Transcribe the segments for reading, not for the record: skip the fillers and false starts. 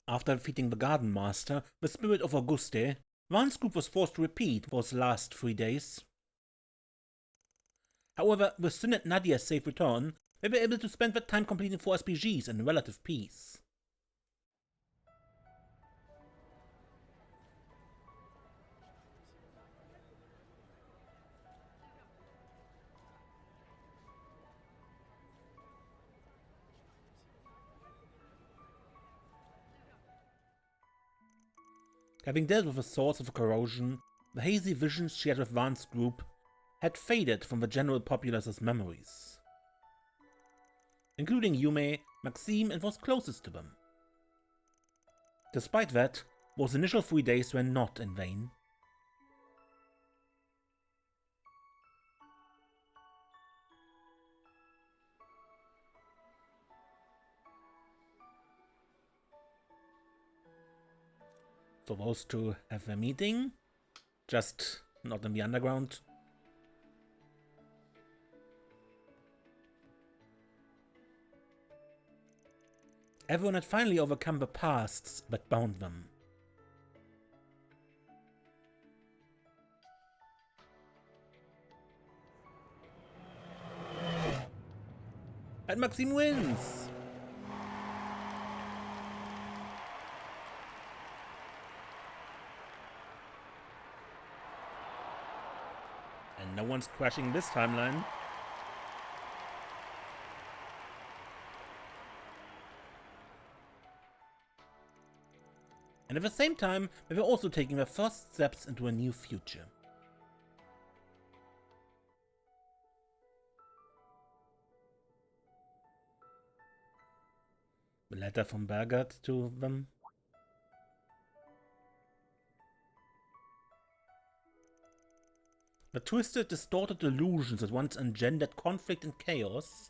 After defeating the Garden Master, the Spirit of Auguste, Van's group was forced to repeat for the last 3 days. However, with Sin and Nadia's safe return, they were able to spend their time completing 4 SPGs in relative peace. Having dealt with the source of the corrosion, the hazy visions shared with Van's group had faded from the general populace's memories, including Yume, Maxime, and those closest to them. Despite that, those initial 3 days were not in vain. So those two have their meeting, just not in the underground. Everyone had finally overcome the pasts that bound them. And Maxime wins! And no one's crashing this timeline. And at the same time, they were also taking their first steps into a new future. The letter from Bergert to them. The twisted, distorted illusions that once engendered conflict and chaos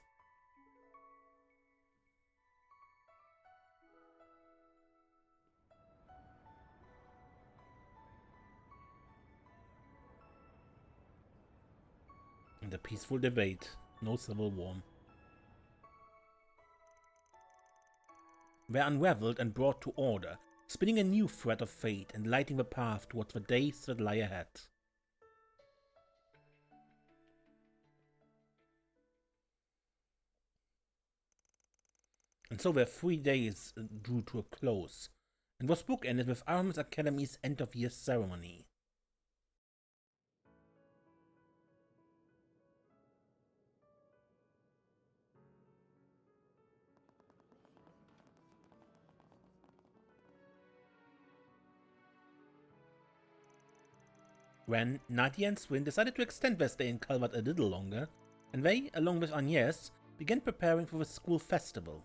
and a peaceful debate, no civil war, were unraveled and brought to order, spinning a new thread of fate and lighting the path towards the days that lie ahead. And so their 3 days drew to a close, and was bookended with Aramis Academy's end-of-year ceremony. When Nadia and Swin decided to extend their stay in Calvert a little longer, and they, along with Agnès, began preparing for the school festival.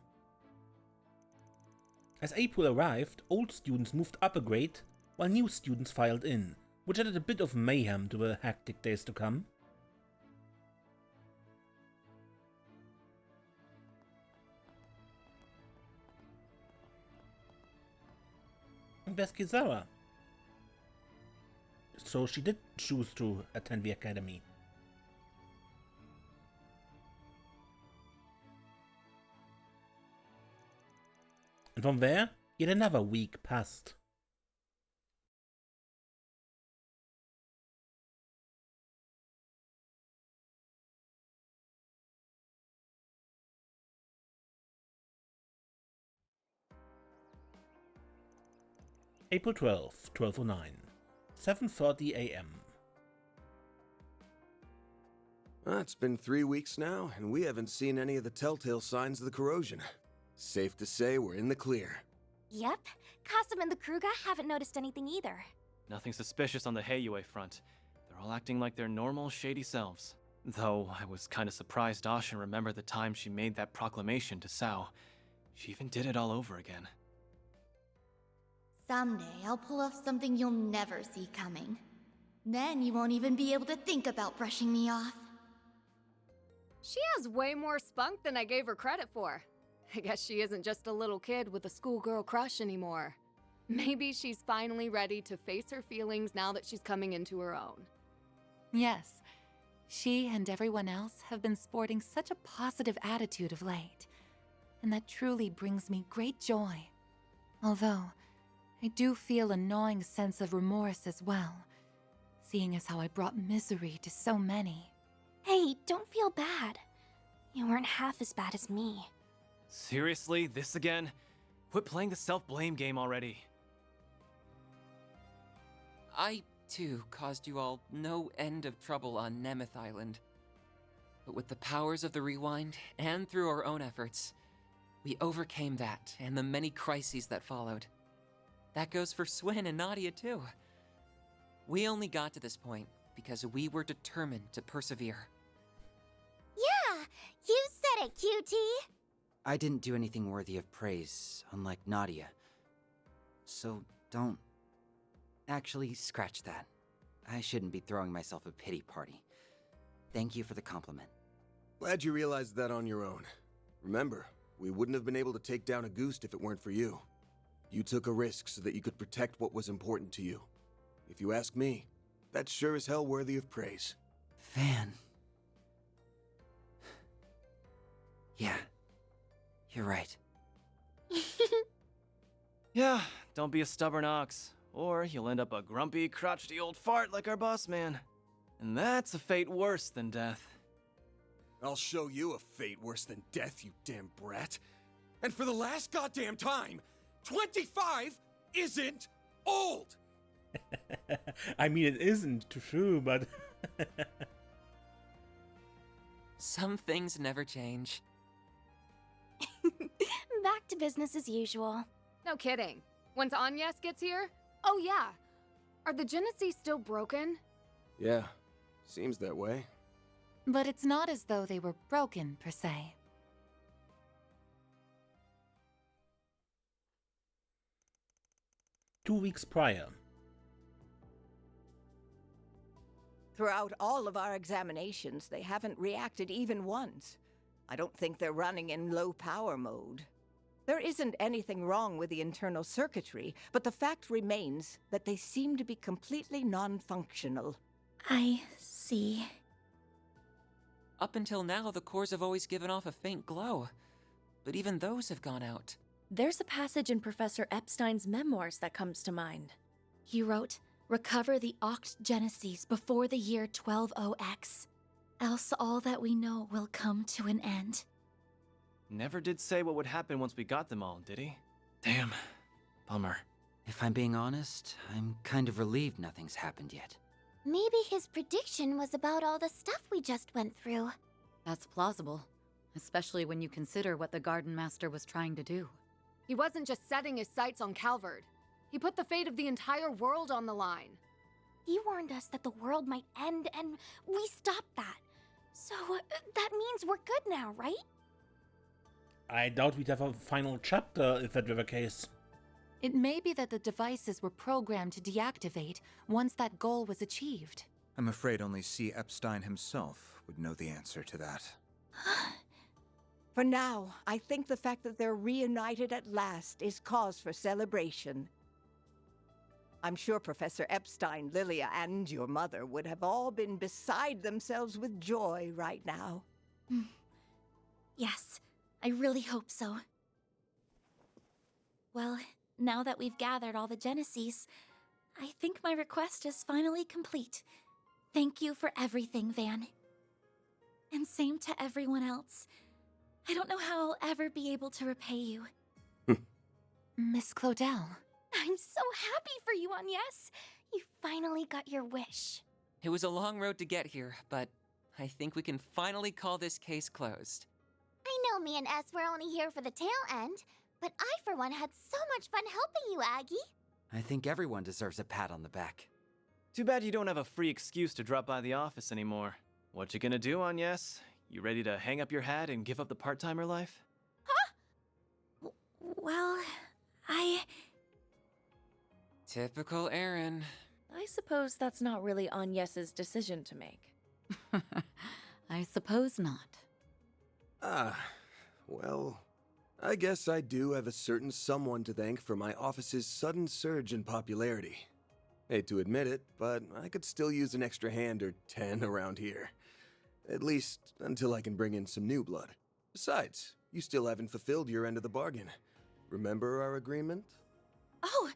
As April arrived, old students moved up a grade, while new students filed in, which added a bit of mayhem to the hectic days to come. And there's Kizawa. So she did choose to attend the academy. And from there, yet another week passed. April 12th, 1209, 7:30 AM. It's been 3 weeks now, and we haven't seen any of the telltale signs of the corrosion. Safe to say we're in the clear. Yep. Kasim and the Kruga haven't noticed anything either. Nothing suspicious on the Heiyue front. They're all acting like their normal, shady selves. Though I was kinda surprised Asha remembered the time she made that proclamation to Sao. She even did it all over again. Someday I'll pull off something you'll never see coming. Then you won't even be able to think about brushing me off. She has way more spunk than I gave her credit for. I guess she isn't just a little kid with a schoolgirl crush anymore. Maybe she's finally ready to face her feelings now that she's coming into her own. Yes, she and everyone else have been sporting such a positive attitude of late, and that truly brings me great joy. Although, I do feel a gnawing sense of remorse as well, seeing as how I brought misery to so many. Hey, don't feel bad. You weren't half as bad as me. Seriously, this again? Quit playing the self-blame game already. I, too, caused you all no end of trouble on Nemeth Island. But with the powers of the Rewind, and through our own efforts, we overcame that and the many crises that followed. That goes for Swin and Nadia, too. We only got to this point because we were determined to persevere. Yeah, you said it, cutie. I didn't do anything worthy of praise, unlike Nadia. So don't... Actually, scratch that. I shouldn't be throwing myself a pity party. Thank you for the compliment. Glad you realized that on your own. Remember, we wouldn't have been able to take down a Goose if it weren't for you. You took a risk so that you could protect what was important to you. If you ask me, that's sure as hell worthy of praise. Van... Yeah, you're right. Yeah, don't be a stubborn ox, or you'll end up a grumpy, crotchety old fart like our boss man. And that's a fate worse than death. I'll show you a fate worse than death, you damn brat. And for the last goddamn time, 25 isn't old! I mean, it isn't true, but... Some things never change. Back to business as usual. No kidding. Once Agnes gets here? Oh yeah. Are the Genesis still broken? Yeah, seems that way. But it's not as though they were broken, per se. Two weeks prior. Throughout all of our examinations, they haven't reacted even once. I don't think they're running in low-power mode. There isn't anything wrong with the internal circuitry, but the fact remains that they seem to be completely non-functional. I see. Up until now, the cores have always given off a faint glow. But even those have gone out. There's a passage in Professor Epstein's memoirs that comes to mind. He wrote, "Recover the Oct Genesis before the year 120X. Else all that we know will come to an end." Never did say what would happen once we got them all, did he? Damn. Bummer. If I'm being honest, I'm kind of relieved nothing's happened yet. Maybe his prediction was about all the stuff we just went through. That's plausible, especially when you consider what the Garden Master was trying to do. He wasn't just setting his sights on Calvard. He put the fate of the entire world on the line. He warned us that the world might end, and we stopped that. So, that means we're good now, right? I doubt we'd have a final chapter if that were the case. It may be that the devices were programmed to deactivate once that goal was achieved. I'm afraid only C. Epstein himself would know the answer to that. For now, I think the fact that they're reunited at last is cause for celebration. I'm sure Professor Epstein, Lilia, and your mother would have all been beside themselves with joy right now. Yes, I really hope so. Well, now that we've gathered all the Genesis, I think my request is finally complete. Thank you for everything, Van. And same to everyone else. I don't know how I'll ever be able to repay you. Miss Claudel. I'm so happy for you, Agnes. You finally got your wish. It was a long road to get here, but I think we can finally call this case closed. I know me and S were only here for the tail end, but I, for one, had so much fun helping you, Aggie. I think everyone deserves a pat on the back. Too bad you don't have a free excuse to drop by the office anymore. What you gonna do, Agnes? You ready to hang up your hat and give up the part-timer life? Huh? Well, Typical Aaron. I suppose that's not really Agnes's decision to make. I suppose not. Well, I guess I do have a certain someone to thank for my office's sudden surge in popularity. Hate to admit it, but I could still use an extra hand or 10 around here. At least until I can bring in some new blood. Besides, you still haven't fulfilled your end of the bargain. Remember our agreement? Oh,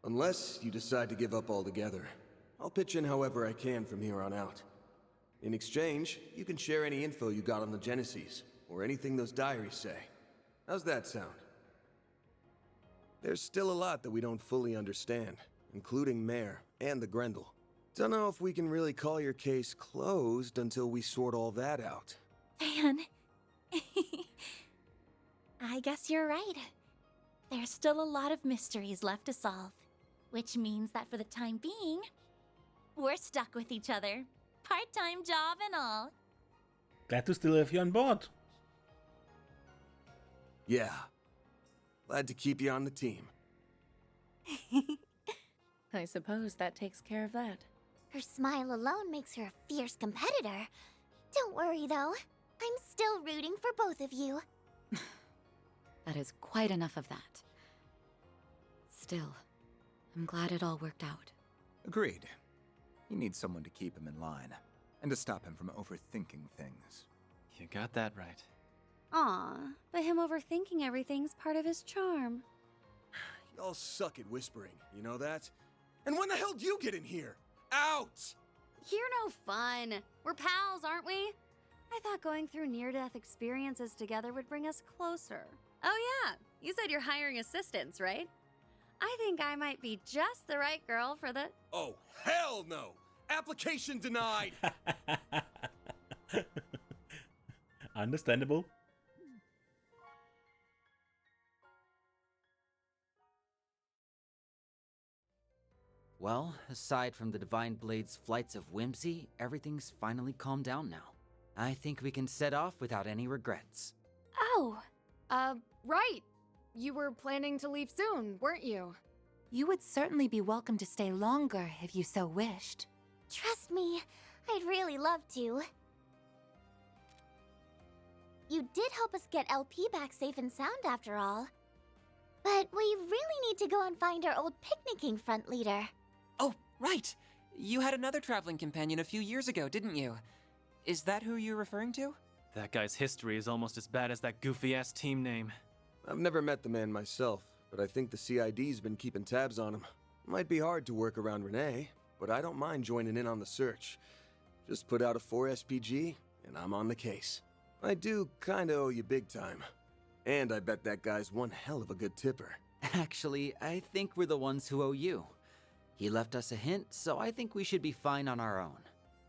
Unless you decide to give up altogether, I'll pitch in however I can from here on out. In exchange, you can share any info you got on the Genesis, or anything those diaries say. How's that sound? There's still a lot that we don't fully understand, including Mare and the Grendel. Don't know if we can really call your case closed until we sort all that out. Van. I guess you're right. There's still a lot of mysteries left to solve. Which means that for the time being, we're stuck with each other. Part-time job and all. Glad to still have you on board. Yeah. Glad to keep you on the team. I suppose that takes care of that. Her smile alone makes her a fierce competitor. Don't worry, though. I'm still rooting for both of you. That is quite enough of that. Still, I'm glad it all worked out. Agreed. He needs someone to keep him in line, and to stop him from overthinking things. You got that right. Aw, but him overthinking everything's part of his charm. Y'all suck at whispering, you know that? And when the hell do you get in here? Out! You're no fun. We're pals, aren't we? I thought going through near-death experiences together would bring us closer. Oh yeah, you said you're hiring assistants, right? I think I might be just the right girl for the... Oh, hell no! Application denied! Understandable. Well, aside from the Divine Blade's flights of whimsy, everything's finally calmed down now. I think we can set off without any regrets. Oh, right. You were planning to leave soon, weren't you? You would certainly be welcome to stay longer if you so wished. Trust me, I'd really love to. You did help us get LP back safe and sound after all. But we really need to go and find our old picnicking front leader. Oh, right! You had another traveling companion a few years ago, didn't you? Is that who you're referring to? That guy's history is almost as bad as that goofy-ass team name. I've never met the man myself, but I think the CID's been keeping tabs on him. Might be hard to work around Renee, but I don't mind joining in on the search. Just put out a 4 SPG, and I'm on the case. I do kinda owe you big time. And I bet that guy's one hell of a good tipper. Actually, I think we're the ones who owe you. He left us a hint, so I think we should be fine on our own.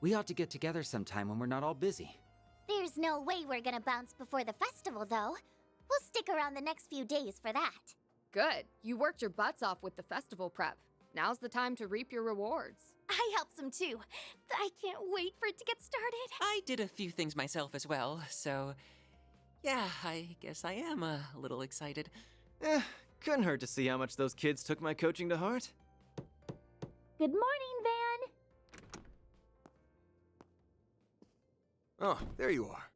We ought to get together sometime when we're not all busy. There's no way we're gonna bounce before the festival, though. We'll stick around the next few days for that. Good. You worked your butts off with the festival prep. Now's the time to reap your rewards. I helped some too. I can't wait for it to get started. I did a few things myself as well, so... yeah, I guess I am a little excited. Couldn't hurt to see how much those kids took my coaching to heart. Good morning, Van. Oh, there you are.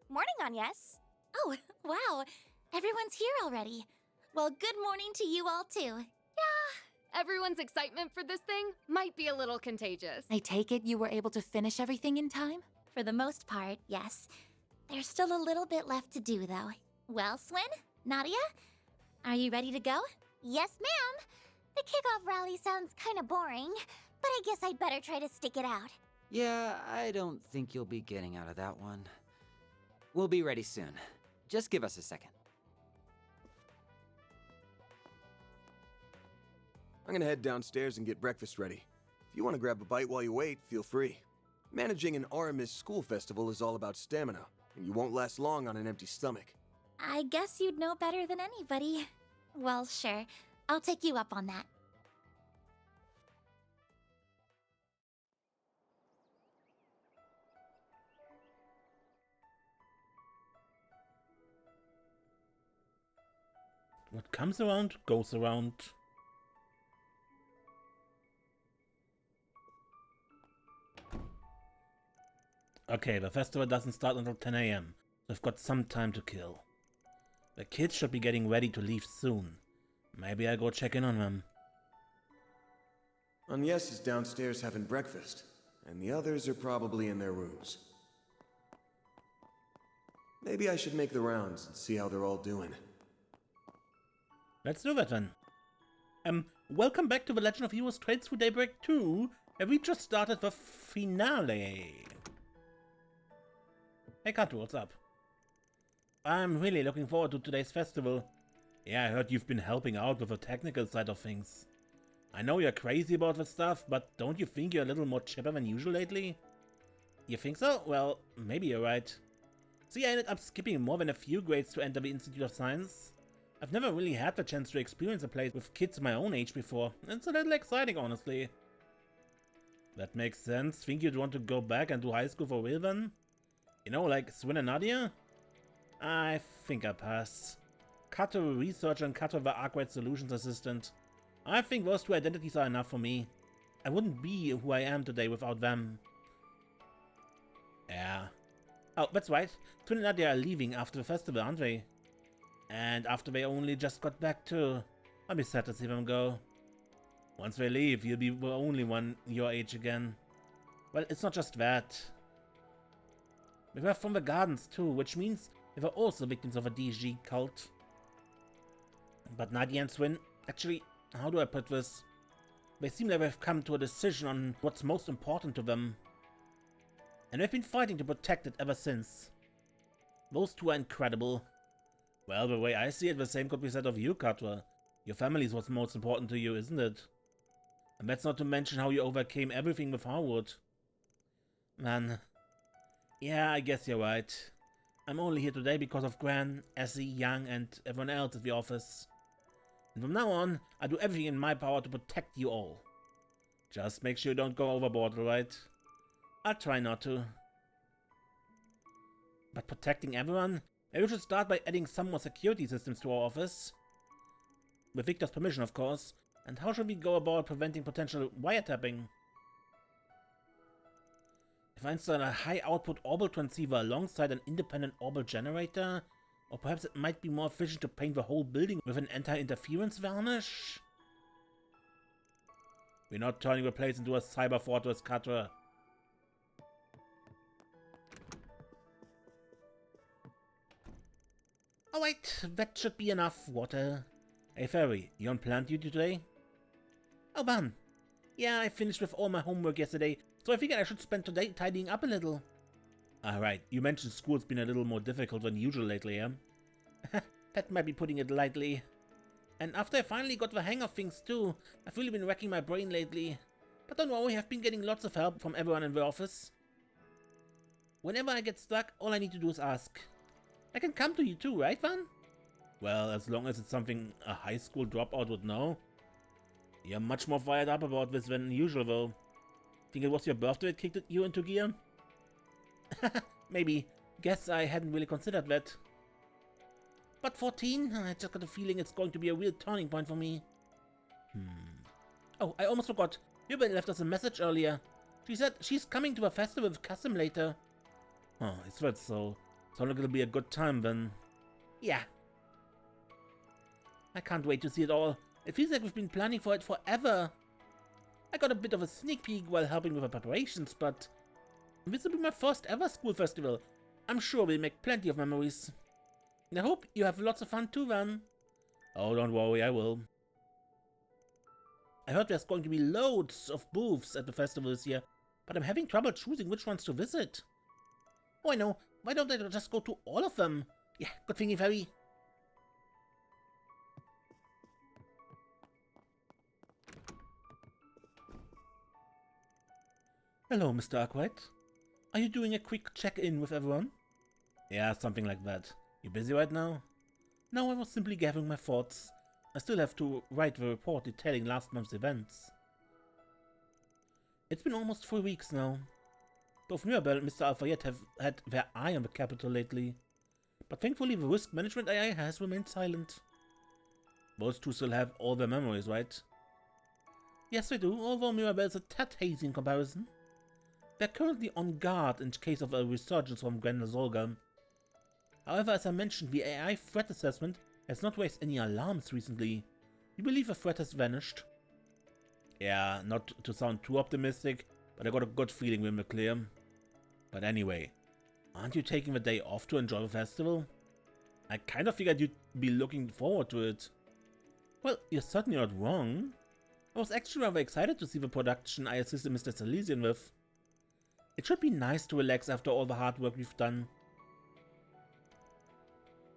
Morning, Agnes. Oh, wow. Everyone's here already. Well, good morning to you all too. Yeah, everyone's excitement for this thing might be a little contagious. I take it you were able to finish everything in time? For the most part, yes. There's still a little bit left to do, though. Well, Swin, Nadia, are you ready to go? Yes, ma'am. The kickoff rally sounds kinda boring, but I guess I'd better try to stick it out. Yeah, I don't think you'll be getting out of that one. We'll be ready soon. Just give us a second. I'm gonna head downstairs and get breakfast ready. If you want to grab a bite while you wait, feel free. Managing an Aramis School Festival is all about stamina, and you won't last long on an empty stomach. I guess you'd know better than anybody. Well, sure. I'll take you up on that. What comes around, goes around. Okay, the festival doesn't start until 10 AM, so I've got some time to kill. The kids should be getting ready to leave soon. Maybe I'll go check in on them. Agnes is downstairs having breakfast, and the others are probably in their rooms. Maybe I should make the rounds and see how they're all doing. Let's do that then. Welcome back to The Legend of Heroes Trails through Daybreak 2, and we just started the finale. Hey Kato, what's up? I'm really looking forward to today's festival. Yeah, I heard you've been helping out with the technical side of things. I know you're crazy about the stuff, but don't you think you're a little more chipper than usual lately? You think so? Well, maybe you're right. See, I ended up skipping more than a few grades to enter the Institute of Science. I've never really had the chance to experience a place with kids my own age before. It's a little exciting, honestly. That makes sense. Think you'd want to go back and do high school for real then? You know, like Swin and Nadia? I think I pass. Kato the researcher and Kato the Arkwright Solutions assistant. I think those two identities are enough for me. I wouldn't be who I am today without them. Yeah. Oh, that's right. Swin and Nadia are leaving after the festival, aren't they? And after they only just got back too. I'll be sad to see them go. Once they leave, you'll be the only one your age again. Well, it's not just that. They were from the gardens too, which means they were also victims of a DG cult. But Nadia and Swin, actually, how do I put this? They seem like they've come to a decision on what's most important to them. And they've been fighting to protect it ever since. Those two are incredible. Well, the way I see it, the same could be said of you, Katwa. Your family is what's most important to you, isn't it? And that's not to mention how you overcame everything with Harwood. Man. Yeah, I guess you're right. I'm only here today because of Gran, Essie, Young, and everyone else at the office. And from now on, I do everything in my power to protect you all. Just make sure you don't go overboard, alright? I'll try not to. But protecting everyone? Maybe we should start by adding some more security systems to our office. With Victor's permission, of course. And how should we go about preventing potential wiretapping? If I install a high-output orbital transceiver alongside an independent orbital generator? Or perhaps it might be more efficient to paint the whole building with an anti-interference varnish? We're not turning the place into a cyber fortress, Katra. Alright, that should be enough water. Hey Fairy, you on plant duty today? Oh man. Yeah, I finished with all my homework yesterday, so I figured I should spend today tidying up a little. Alright, you mentioned school's been a little more difficult than usual lately, huh? That might be putting it lightly. And after I finally got the hang of things too, I've really been racking my brain lately. But don't worry, I've been getting lots of help from everyone in the office. Whenever I get stuck, all I need to do is ask. I can come to you too, right, Van? Well, as long as it's something a high school dropout would know. You're much more fired up about this than usual, though. Think it was your birthday that kicked you into gear? Maybe. Guess I hadn't really considered that. But 14? I just got a feeling it's going to be a real turning point for me. Oh, I almost forgot. Yuba left us a message earlier. She said she's coming to a festival with Kasim later. Oh, is that so? Sounds like it'll be a good time then. Yeah. I can't wait to see it all. It feels like we've been planning for it forever. I got a bit of a sneak peek while helping with the preparations, but this will be my first ever school festival. I'm sure we'll make plenty of memories. And I hope you have lots of fun too, Van. Oh, don't worry, I will. I heard there's going to be loads of booths at the festival this year, but I'm having trouble choosing which ones to visit. Oh, I know. Why don't I just go to all of them? Yeah, good thinking, Fairy. Hello, Mr. Arkwright. Are you doing a quick check-in with everyone? Yeah, something like that. You busy right now? No, I was simply gathering my thoughts. I still have to write the report detailing last month's events. It's been almost 3 weeks now. Both Mirabelle and Mr. Alfayette have had their eye on the capital lately. But thankfully the risk management AI has remained silent. Those two still have all their memories, right? Yes, they do, although Mirabelle's a tad hazy in comparison. They're currently on guard in case of a resurgence from Grand Zolga. However, as I mentioned, the AI threat assessment has not raised any alarms recently. We believe the threat has vanished. Yeah, not to sound too optimistic, but I got a good feeling we're clear. But anyway, aren't you taking the day off to enjoy the festival? I kind of figured you'd be looking forward to it. Well, you're certainly not wrong. I was actually rather excited to see the production I assisted Mr. Salesian with. It should be nice to relax after all the hard work we've done.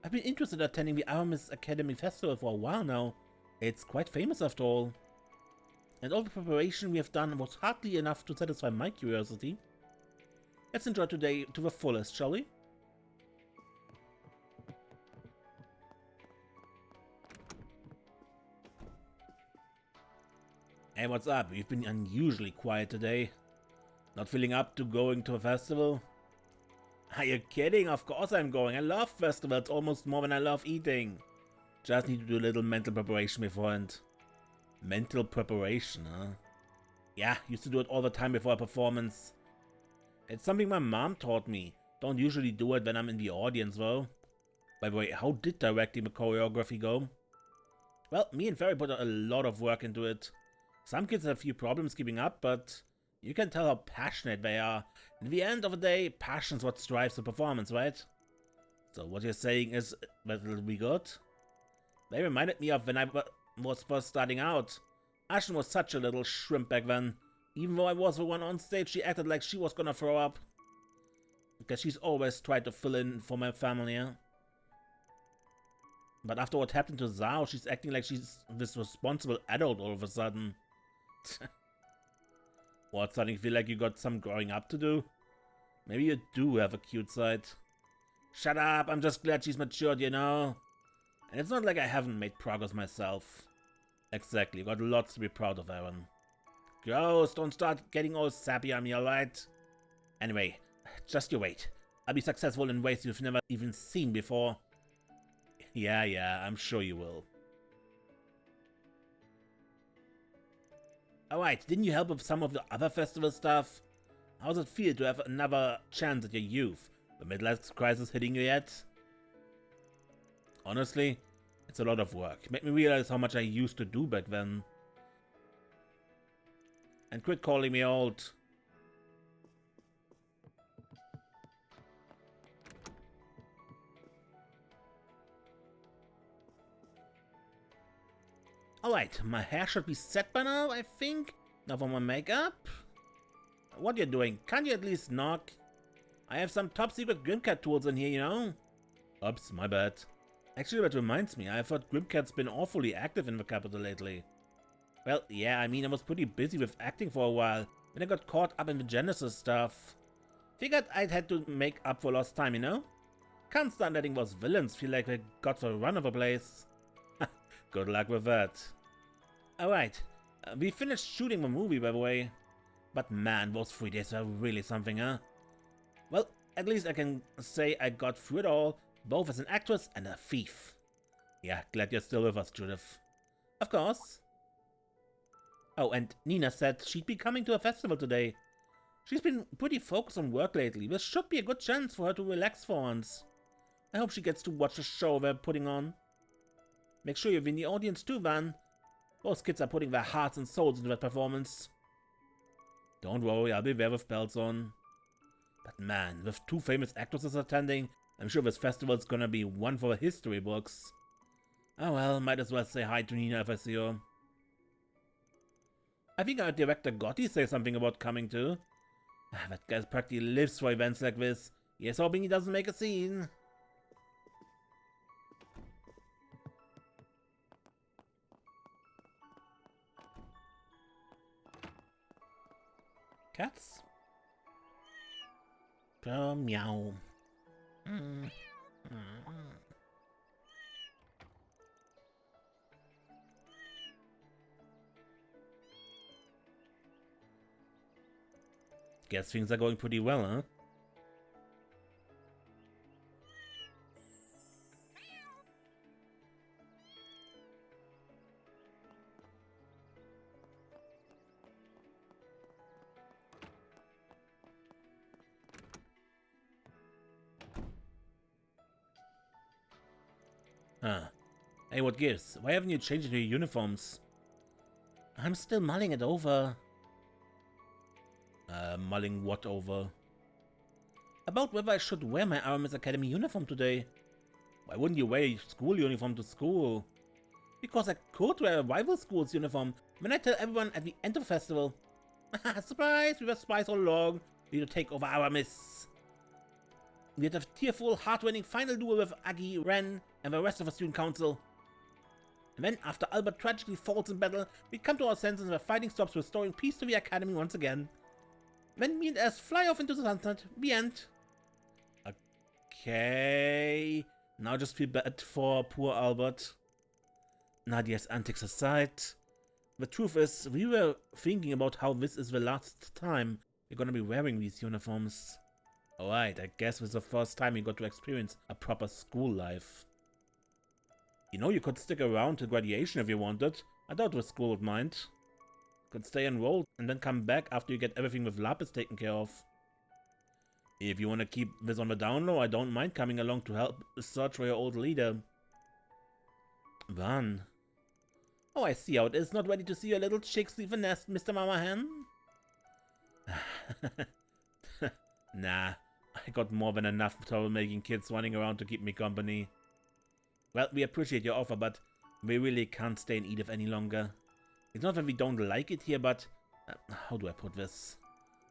I've been interested in attending the Aramis Academy Festival for a while now. It's quite famous after all. And all the preparation we have done was hardly enough to satisfy my curiosity. Let's enjoy today to the fullest, shall we? Hey, what's up? You've been unusually quiet today. Not feeling up to going to a festival? Are you kidding? Of course I'm going. I love festivals almost more than I love eating. Just need to do a little mental preparation beforehand. Mental preparation, huh? Yeah, used to do it all the time before a performance. It's something my mom taught me. Don't usually do it when I'm in the audience though. By the way, how did directing the choreography go? Well, me and Ferry put a lot of work into it. Some kids have a few problems keeping up, but you can tell how passionate they are. In the end of the day, passion's what drives the performance, right? So what you're saying is that it'll be good? They reminded me of when I was first starting out. Ashen was such a little shrimp back then. Even though I was the one on stage, she acted like she was gonna throw up. Because she's always tried to fill in for my family, yeah? But after what happened to Zhao, she's acting like she's this responsible adult all of a sudden. What, suddenly feel like you got some growing up to do? Maybe you do have a cute side. Shut up, I'm just glad she's matured, you know? And it's not like I haven't made progress myself. Exactly, got lots to be proud of, Aaron. Gross, don't start getting all sappy on me, alright? Anyway, just you wait. I'll be successful in ways you've never even seen before. Yeah, I'm sure you will. Alright, didn't you help with some of the other festival stuff? How does it feel to have another chance at your youth? The midlife crisis hitting you yet? Honestly, it's a lot of work. Made me realize how much I used to do back then. And quit calling me old. Alright, my hair should be set by now, I think. Now for my makeup. What you doing? Can't you at least knock? I have some top secret Grimcat tools in here, you know? Oops, my bad. Actually, that reminds me, I've heard Grimcat's been awfully active in the capital lately. Well, yeah, I mean, I was pretty busy with acting for a while, when I got caught up in the Genesis stuff. Figured I'd had to make up for lost time, you know? Can't stand letting those villains feel like they got the run of the place. Good luck with that. Alright, we finished shooting the movie, by the way. But man, those 3 days were really something, huh? Well, at least I can say I got through it all, both as an actress and a thief. Yeah, glad you're still with us, Judith. Of course. Oh, and Nina said she'd be coming to a festival today. She's been pretty focused on work lately. This should be a good chance for her to relax for once. I hope she gets to watch the show they're putting on. Make sure you're in the audience too, Van. Those kids are putting their hearts and souls into that performance. Don't worry, I'll be there with bells on. But man, with 2 famous actresses attending, I'm sure this festival's gonna be one for the history books. Oh well, might as well say hi to Nina if I see her. I think our director Gotti say something about coming too. That guy practically lives for events like this. Here's hoping he doesn't make a scene. Cats? Oh, meow. Guess things are going pretty well, huh? Huh. Hey, what gives? Why haven't you changed into your uniforms? I'm still mulling it over. Mulling what over? About whether I should wear my Aramis Academy uniform today. Why wouldn't you wear your school uniform to school? Because I could wear a rival school's uniform when I tell everyone at the end of the festival. Surprise! We were spies all along. We need to take over Aramis. We had a tearful, heart-rending final duel with Agi, Ren, and the rest of the student council. And then, after Albert tragically falls in battle, we come to our senses and the fighting stops, restoring peace to the academy once again. Then me and S fly off into the sunset. The end. Okay. Now just feel bad for poor Albert. Nadia's antics aside, the truth is, we were thinking about how this is the last time we're gonna be wearing these uniforms. Alright, I guess this is the first time we got to experience a proper school life. You know, you could stick around till graduation if you wanted. I doubt the school would mind. Could stay enrolled and then come back after you get everything with Lapis taken care of. If you want to keep this on the down low, I don't mind coming along to help search for your old leader. Van. Oh, I see how it is. Not ready to see your little chicks leave the nest, Mr. Mama Hen? Nah, I got more than enough trouble-making kids running around to keep me company. Well, we appreciate your offer, but we really can't stay in Edith any longer. It's not that we don't like it here, but... how do I put this?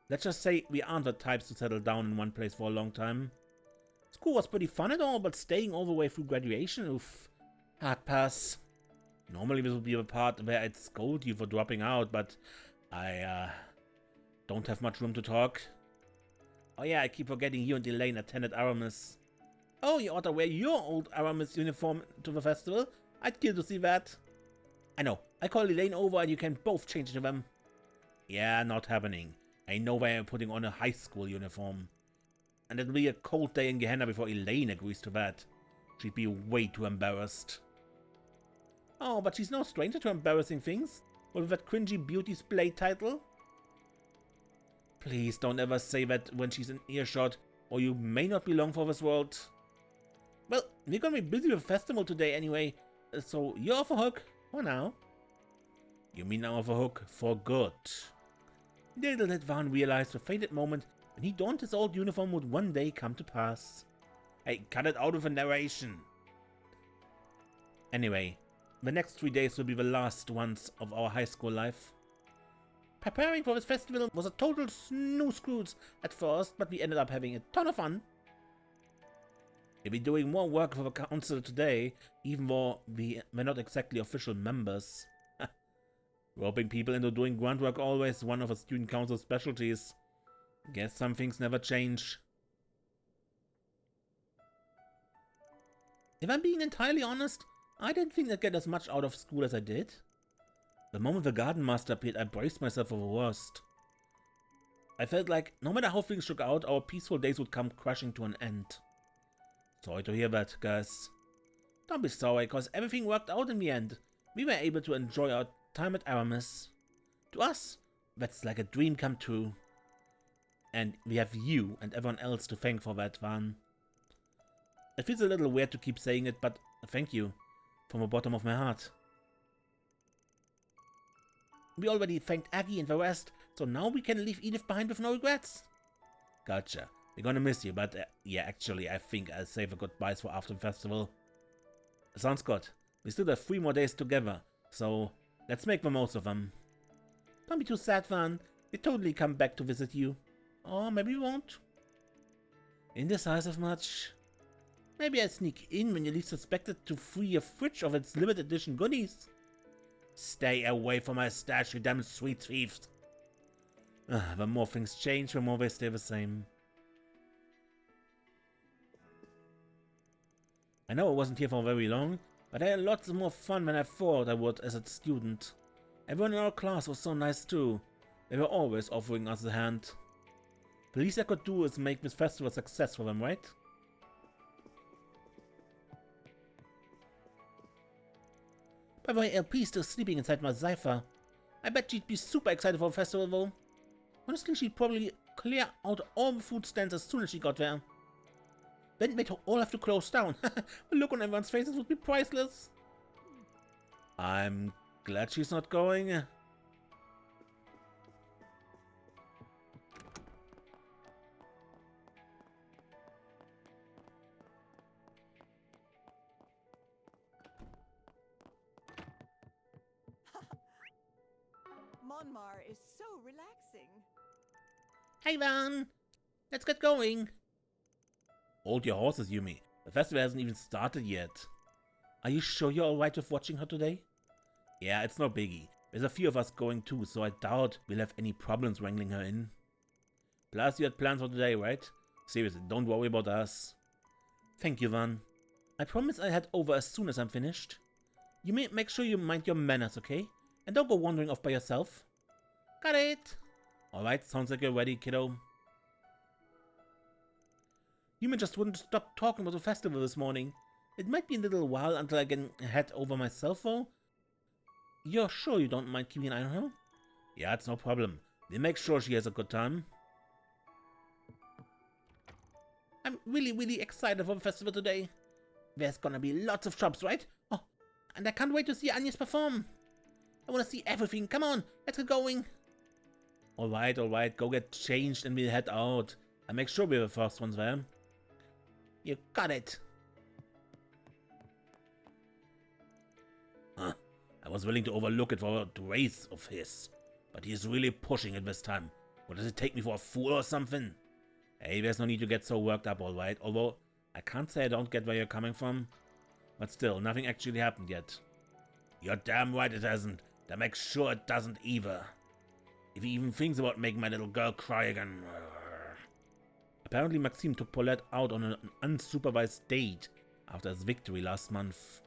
Let's just say we aren't the types to settle down in one place for a long time. School was pretty fun and all, but staying all the way through graduation, oof. Hard pass. Normally this would be the part where I'd scold you for dropping out, but I don't have much room to talk. Oh yeah, I keep forgetting you and Elaine attended Aramis. Oh, you ought to wear your old Aramis uniform to the festival? I'd kill to see that. I know, I call Elaine over and you can both change to them. Yeah, not happening. I know why I'm putting on a high school uniform. And it'll be a cold day in Gehenna before Elaine agrees to that. She'd be way too embarrassed. Oh, but she's no stranger to embarrassing things. With that cringy beauty splay title. Please don't ever say that when she's in earshot, or you may not belong for this world. Well, we're gonna be busy with festival today anyway, so you're off a hook for now. You mean I'm off a hook for good? Little did Van realize the fated moment when he donned his old uniform would one day come to pass. Hey, cut it out of a narration. Anyway, the next 3 days will be the last ones of our high school life. Preparing for this festival was a total snooze-scrooge at first, but we ended up having a ton of fun. We'll be doing more work for the council today, even though we're not exactly official members. Roping people into doing grunt work always one of the student council's specialties. Guess some things never change. If I'm being entirely honest, I didn't think I'd get as much out of school as I did. The moment the garden master appeared, I braced myself for the worst. I felt like, no matter how things shook out, our peaceful days would come crashing to an end. Sorry to hear that, guys. Don't be sorry, cause everything worked out in the end. We were able to enjoy our time at Aramis. To us, that's like a dream come true. And we have you and everyone else to thank for that, Van. It feels a little weird to keep saying it, but thank you. From the bottom of my heart. We already thanked Aggie and the rest, so now we can leave Edith behind with no regrets. Gotcha. We're gonna miss you, but yeah, actually, I think I'll save the goodbyes for after the festival. Sounds good. We still have 3 more days together, so let's make the most of them. Don't be too sad, Van. We'll totally come back to visit you. Or maybe we won't. Indecisive much? Maybe I sneak in when you least suspect it to free your fridge of its limited edition goodies. Stay away from my stash, you damn sweet thieves. The more things change, the more they stay the same. I know I wasn't here for very long, but I had lots more fun than I thought I would as a student. Everyone in our class was so nice too. They were always offering us a hand. The least I could do is make this festival a success for them, right? By the way, LP's still sleeping inside my Cypher. I bet she'd be super excited for the festival though. Honestly, she'd probably clear out all the food stands as soon as she got there. Then we'd all have to close down. The look on everyone's faces would be priceless. I'm glad she's not going. Donmar is so relaxing. Hey Van! Let's get going! Hold your horses, Yumi. The festival hasn't even started yet. Are you sure you're alright with watching her today? Yeah, it's no biggie. There's a few of us going too, so I doubt we'll have any problems wrangling her in. Plus, you had plans for today, right? Seriously, don't worry about us. Thank you, Van. I promise I'll head over as soon as I'm finished. You may make sure you mind your manners, okay? And don't go wandering off by yourself. Got it! Alright, sounds like you're ready, kiddo. Yumi just wouldn't stop talking about the festival this morning. It might be a little while until I can head over myself, though. You're sure you don't mind keeping an eye on her? Yeah, it's no problem. We'll make sure she has a good time. I'm really excited for the festival today. There's gonna be lots of shops, right? Oh, and I can't wait to see Agnes perform. I wanna see everything. Come on, let's get going. Alright, go get changed and we'll head out. I'll make sure we're the first ones there. You got it. Huh. I was willing to overlook it for a race of his, but he's really pushing it this time. What, does it take me for a fool or something? Hey, there's no need to get so worked up, alright? Although, I can't say I don't get where you're coming from. But still, nothing actually happened yet. You're damn right it hasn't. Then make sure it doesn't either. If he even thinks about making my little girl cry again. Apparently Maxime took Paulette out on an unsupervised date after his victory last month.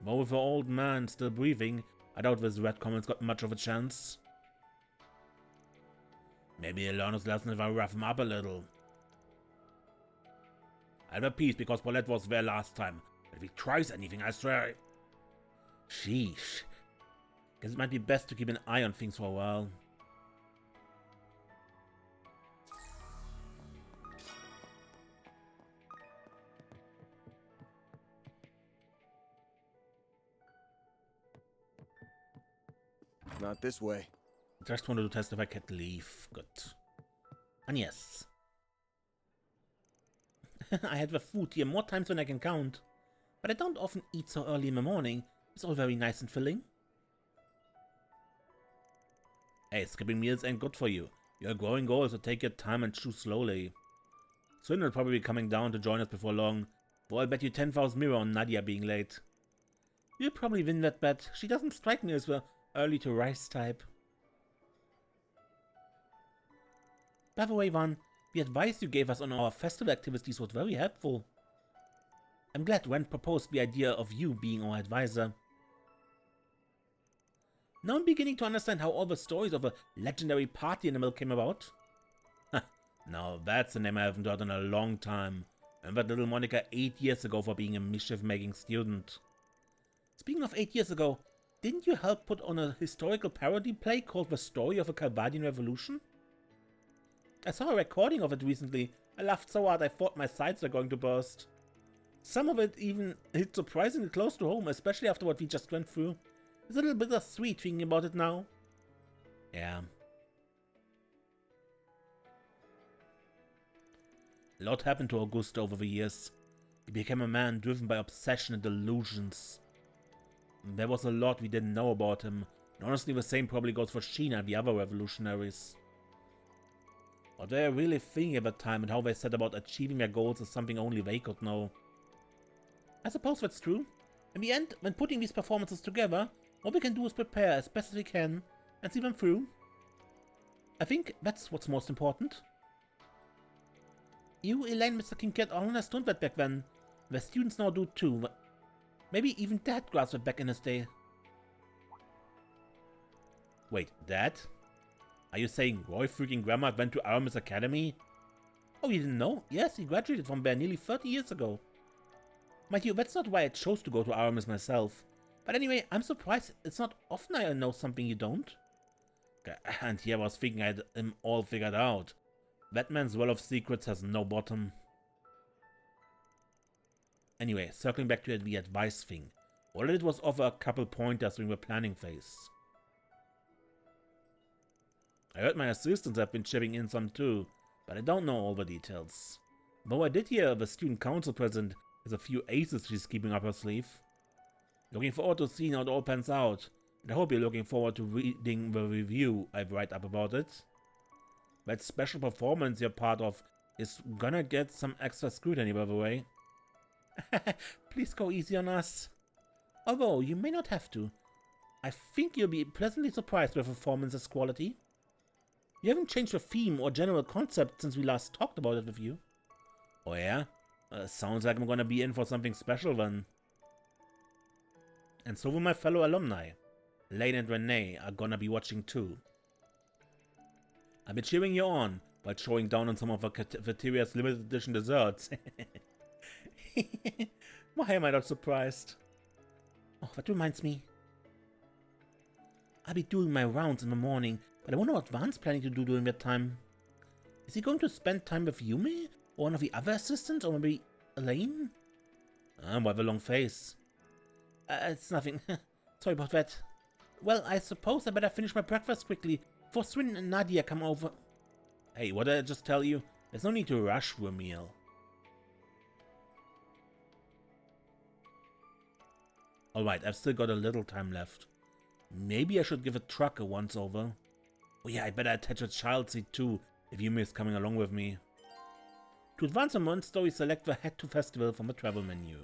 Though with her old man still breathing, I doubt this red comment's got much of a chance. Maybe he'll learn his lesson if I rough him up a little. I'll have peace because Paulette was there last time. But if he tries anything, I swear... Sheesh. Guess it might be best to keep an eye on things for a while. Not this way. Just wanted to test if I could leave. Good. And yes. I had the food here more times than I can count. But I don't often eat so early in the morning. It's all very nice and filling. Hey, skipping meals ain't good for you. You're a growing goal, so take your time and chew slowly. Swin will probably be coming down to join us before long. Though I'll bet you 10,000 mirror on Nadia being late. You'll probably win that bet. She doesn't strike me as the early to rise type. By the way, Van, the advice you gave us on our festival activities was very helpful. I'm glad Ren proposed the idea of you being our advisor. Now I'm beginning to understand how all the stories of a legendary party animal came about. Now that's a name I haven't heard in a long time. And that little Monica 8 years ago for being a mischief-making student. Speaking of 8 years ago, didn't you help put on a historical parody play called The Story of a Calvadian Revolution? I saw a recording of it recently. I laughed so hard I thought my sides were going to burst. Some of it even hit surprisingly close to home, especially after what we just went through. It's a little bittersweet thinking about it now. Yeah. A lot happened to Augusto over the years. He became a man driven by obsession and delusions. There was a lot we didn't know about him, and honestly the same probably goes for Sheena and the other revolutionaries. What they were really thinking at the time and how they set about achieving their goals is something only they could know. I suppose that's true. In the end, when putting these performances together, all we can do is prepare as best as we can and see them through. I think that's what's most important. You, Elaine, Mr. Kincaid all understood that back then. The students now do too. Maybe even Dad grasped it back in his day. Wait, Dad? Are you saying Roy freaking Grandma went to Aramis Academy? Oh, you didn't know? Yes, he graduated from there nearly 30 years ago. Mind you, that's not why I chose to go to Aramis myself. But anyway, I'm surprised. It's not often I know something you don't. And here I was thinking I had him all figured out. That man's well of secrets has no bottom. Anyway, circling back to the advice thing. All I did was offer a couple pointers during the planning phase. I heard my assistants have been chipping in some too, but I don't know all the details. Though I did hear the student council president has a few aces she's keeping up her sleeve. Looking forward to seeing how it all pans out. And I hope you're looking forward to reading the review I write up about it. That special performance you're part of is gonna get some extra scrutiny, by the way. Please go easy on us. Although, you may not have to. I think you'll be pleasantly surprised with the performance's quality. You haven't changed the theme or general concept since we last talked about it with you. Oh yeah? Sounds like I'm gonna be in for something special then. And so will my fellow alumni. Lane and Renee are gonna be watching too. I'll be cheering you on while showing down on some of the cafeteria's limited edition desserts. Why am I not surprised? Oh, that reminds me. I'll be doing my rounds in the morning, but I wonder what Van's planning to do during that time. Is he going to spend time with Yume? Or one of the other assistants? Or maybe Elaine? Why the long face? It's nothing. Sorry about that. Well, I suppose I better finish my breakfast quickly before Swin and Nadia come over. Hey, what did I just tell you? There's no need to rush through a meal. Alright, I've still got a little time left. Maybe I should give a truck a once-over. Oh yeah, I better attach a child seat too, if Yume is coming along with me. To advance a month story, select the Head to Festival from the travel menu.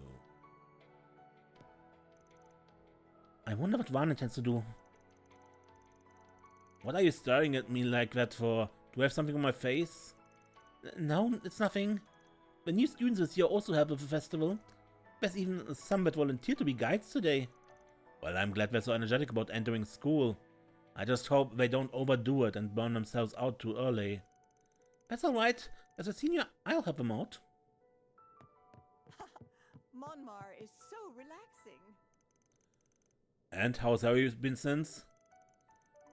I wonder what Van intends to do. What are you staring at me like that for? Do I have something on my face? No, it's nothing. The new students this year also help with the festival. There's even some that volunteered to be guides today. Well, I'm glad they're so energetic about entering school. I just hope they don't overdo it and burn themselves out too early. That's alright. As a senior, I'll help them out. Monmar is so relaxing. And how's Harry been since?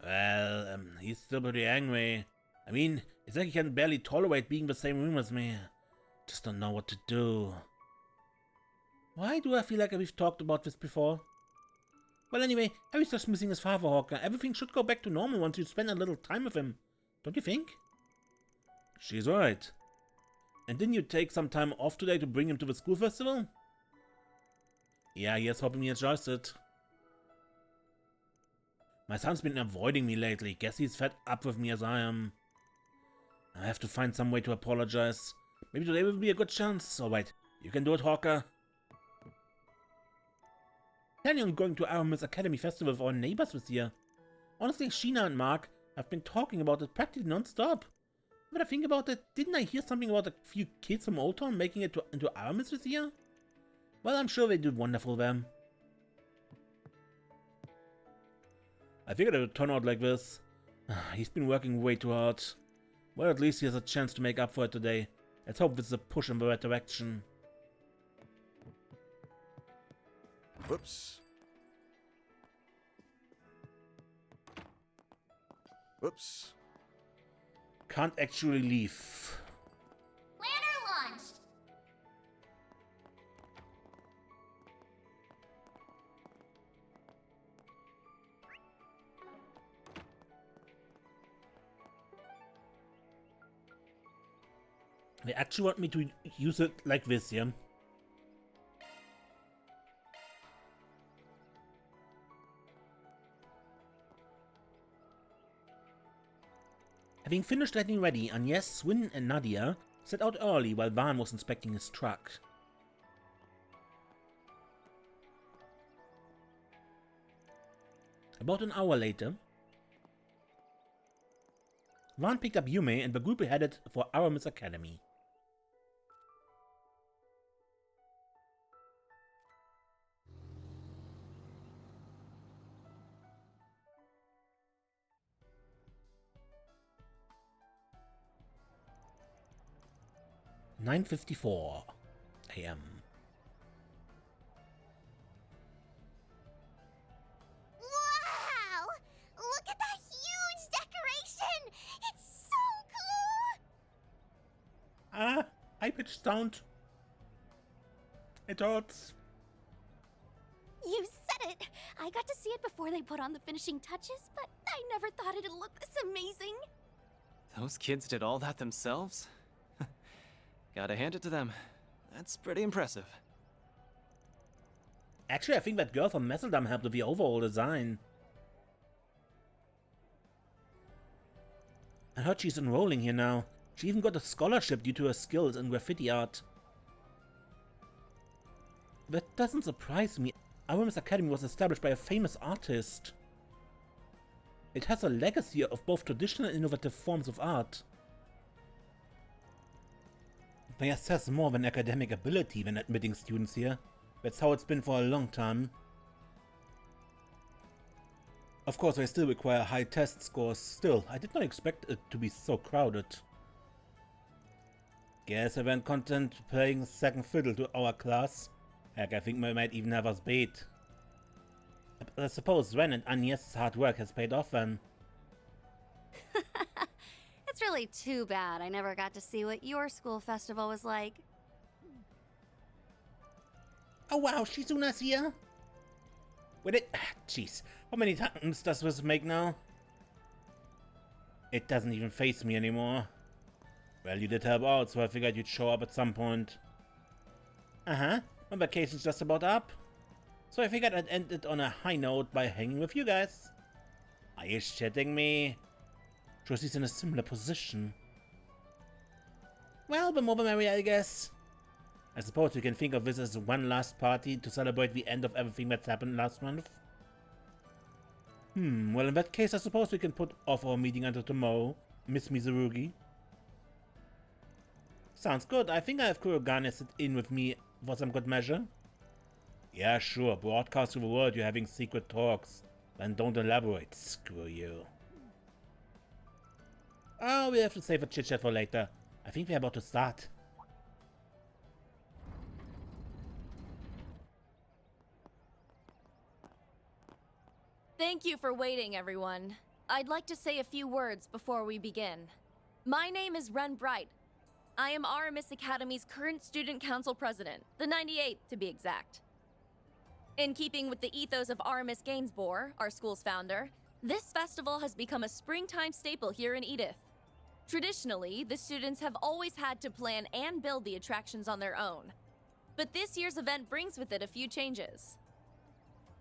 Well, he's still pretty angry. I mean, it's like he can barely tolerate being in the same room as me. Just don't know what to do. Why do I feel like we've talked about this before? Well, anyway, Harry's just missing his father, Hawker. Everything should go back to normal once you spend a little time with him. Don't you think? She's right. And didn't you take some time off today to bring him to the school festival? Yeah, here's hoping he enjoys it. My son's been avoiding me lately. Guess he's fed up with me as I am. I have to find some way to apologize. Maybe today will be a good chance. Alright, you can do it, Hawker. Planning on going to Aramis Academy Festival with our neighbors this year. Honestly, Sheena and Mark have been talking about it practically non-stop. But I think about it, didn't I hear something about a few kids from Old Town making it into Aramis this year? Well, I'm sure they did wonderful there. I figured it would turn out like this. He's been working way too hard. Well, at least he has a chance to make up for it today. Let's hope this is a push in the right direction. Whoops. Whoops. Can't actually leave. Planner launched! They actually want me to use it like this, yeah? Having finished getting ready, Agnes, Swin, and Nadia set out early while Van was inspecting his truck. About an hour later, Van picked up Yume and the group headed for Aramis Academy. "9:54 a.m. Wow! Look at that huge decoration! It's so cool! High-pitched sound. It hurts. You said it! I got to see it before they put on the finishing touches, but I never thought it'd look this amazing. Those kids did all that themselves? Gotta hand it to them. That's pretty impressive. Actually, I think that girl from Messeldam helped with the overall design. heard she's enrolling here now. She even got a scholarship due to her skills in graffiti art. That doesn't surprise me. Aramis Academy was established by a famous artist. It has a legacy of both traditional and innovative forms of art. They assess more than academic ability when admitting students here. That's how it's been for a long time. Of course, they still require high test scores. Still, I did not expect it to be so crowded. Guess event content playing second fiddle to our class. Heck, I think we might even have us beat. I suppose Ren and Agnes' hard work has paid off then. It's really too bad I never got to see what your school festival was like. Oh wow, Shizuna's here? Wait it. Jeez, how many times does this make now? It doesn't even faze me anymore. Well, you did help out, so I figured you'd show up at some point. Uh-huh, my vacation's just about up. So I figured I'd end it on a high note by hanging with you guys. Are you shitting me? Josie's in a similar position. Well, the more the merrier, I guess. I suppose we can think of this as one last party to celebrate the end of everything that's happened last month. Well in that case I suppose we can put off our meeting until tomorrow, Miss Mizurugi. Sounds good. I think I have Kurogane sit in with me for some good measure. Yeah, sure. Broadcast to the world you're having secret talks. Then don't elaborate. Screw you. Oh, we have to save a chit-chat for later. I think we're about to start. Thank you for waiting, everyone. I'd like to say a few words before we begin. My name is Ren Bright. I am Aramis Academy's current student council president, the 98th to be exact. In keeping with the ethos of Aramis Gainsborough, our school's founder, this festival has become a springtime staple here in Edith. Traditionally, the students have always had to plan and build the attractions on their own. But this year's event brings with it a few changes.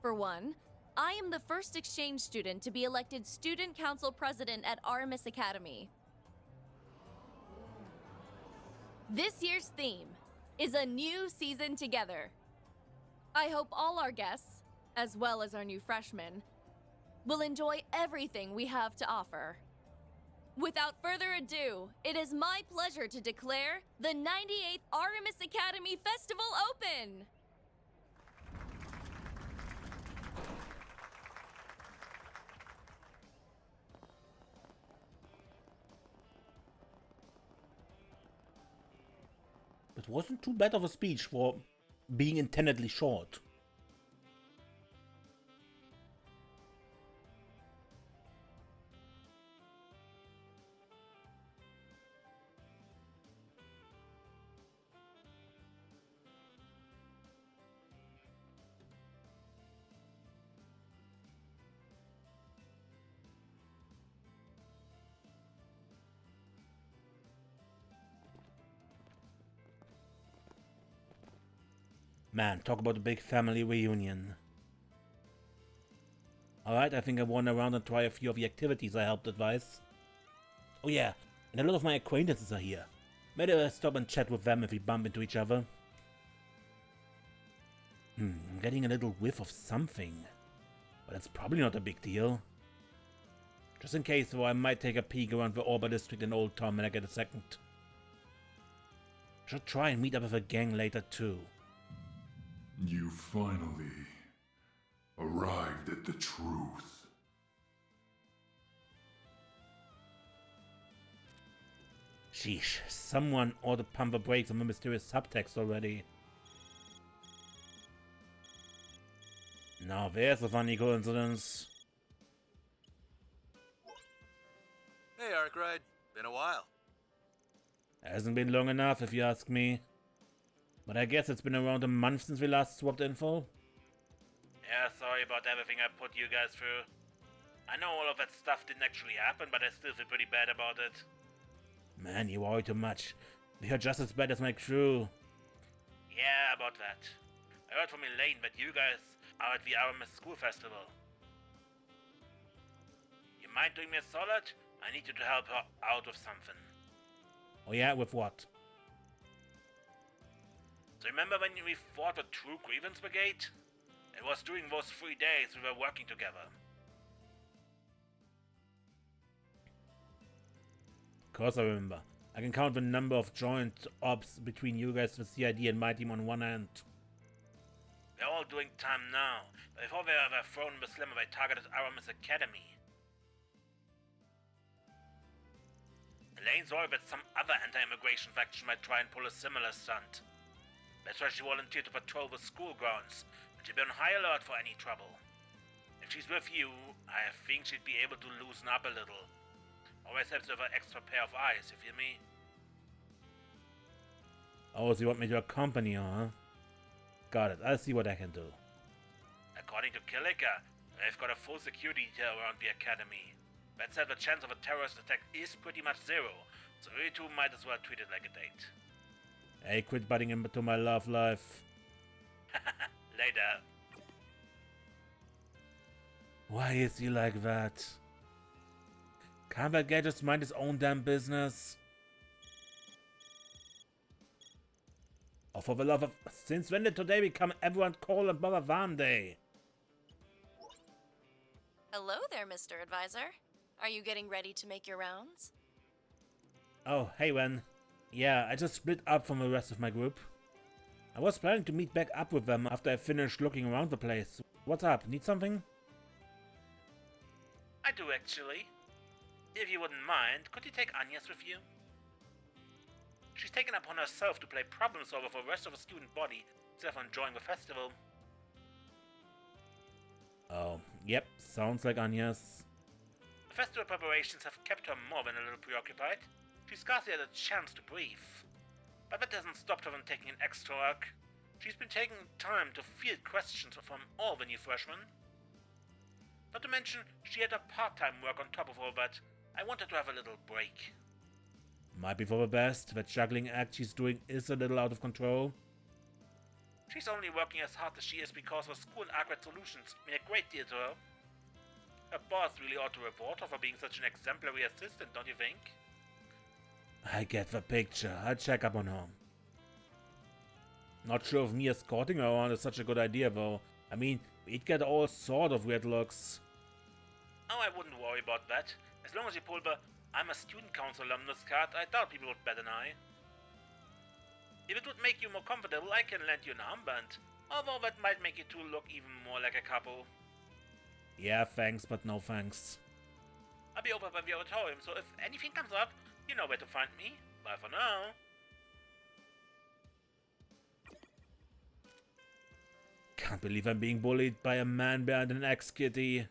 For one, I am the first exchange student to be elected student council president at Aramis Academy. This year's theme is a new season together. I hope all our guests, as well as our new freshmen, will enjoy everything we have to offer. Without further ado, it is my pleasure to declare the 98th Aramis Academy Festival open! It wasn't too bad of a speech for being intendedly short. Man, talk about a big family reunion. Alright, I think I wander around and try a few of the activities I helped advise. Oh yeah, and a lot of my acquaintances are here. Maybe I'll stop and chat with them if we bump into each other. I'm getting a little whiff of something. But it's probably not a big deal. Just in case though, I might take a peek around the Orba district in Old Town when I get a second. Should try and meet up with a gang later too. You finally arrived at the truth. Sheesh, someone ought to pump the brakes on the mysterious subtext already. Now there's a funny coincidence. Hey Arkwright, been a while. Hasn't been long enough if you ask me. But I guess it's been around a month since we last swapped info. Yeah, sorry about everything I put you guys through. I know all of that stuff didn't actually happen, but I still feel pretty bad about it. Man, you worry too much. You're just as bad as my crew. Yeah, about that. I heard from Elaine that you guys are at the Aramis School Festival. You mind doing me a solid? I need you to help her out with something. Oh yeah, with what? So remember when we fought the True Grievance Brigade? It was during those 3 days we were working together. Of course I remember. I can count the number of joint ops between you guys, the CID and my team on one hand. They're all doing time now. Before they were thrown in the slammer, they targeted Aramis Academy. Elaine's worried that some other anti-immigration faction might try and pull a similar stunt. That's why she volunteered to patrol the school grounds, and she'll be on high alert for any trouble. If she's with you, I think she'd be able to loosen up a little. Always helps with an extra pair of eyes, you feel me? Oh, so you want me to accompany her, huh? Got it, I'll see what I can do. According to Killiker, they've got a full security detail around the academy. That said, the chance of a terrorist attack is pretty much zero, so you two might as well treat it like a date. Hey, quit butting into my love life. Later. Why is he like that? Can't that guy just mind his own damn business? Oh, for the love of... Since when did today become everyone call and bother Van Day? Hello there, Mr. Advisor. Are you getting ready to make your rounds? Oh, hey Wen. Yeah, I just split up from the rest of my group. I was planning to meet back up with them after I finished looking around the place. What's up? Need something? I do actually. If you wouldn't mind, could you take Agnes with you? She's taken upon herself to play problem solver for the rest of the student body instead of enjoying the festival. Oh, yep, sounds like Agnes. The festival preparations have kept her more than a little preoccupied. She scarcely had a chance to breathe. But that hasn't stopped her from taking an extra work. She's been taking time to field questions from all the new freshmen. Not to mention, she had a part-time work on top of all that. I wanted to have a little break. Might be for the best. That juggling act she's doing is a little out of control. She's only working as hard as she is because her school and Arcade Solutions mean a great deal to her. Her boss really ought to reward her for being such an exemplary assistant, don't you think? I get the picture. I'll check up on her. Not sure if me escorting her around is such a good idea, though. I mean, we'd get all sort of weird looks. Oh, I wouldn't worry about that. As long as you pull the I'm a student council alumnus card, I doubt people would bat an eye. If it would make you more comfortable, I can lend you an armband. Although that might make you two look even more like a couple. Yeah, thanks, but no thanks. I'll be over by the auditorium, so if anything comes up, you know where to find me. Bye for now. Can't believe I'm being bullied by a man behind an axe, kitty.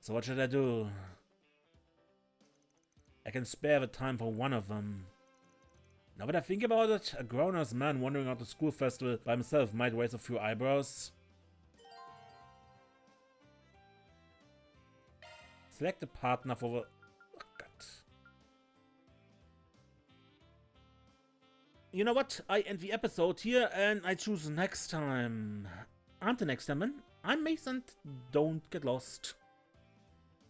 So what should I do? I can spare the time for one of them. Now that I think about it, a grown-ass man wandering out the school festival by himself might raise a few eyebrows. Select a partner for the... Oh, God. You know what? I end the episode here and I choose next time. Until next time, man. I'm Mason. Don't get lost.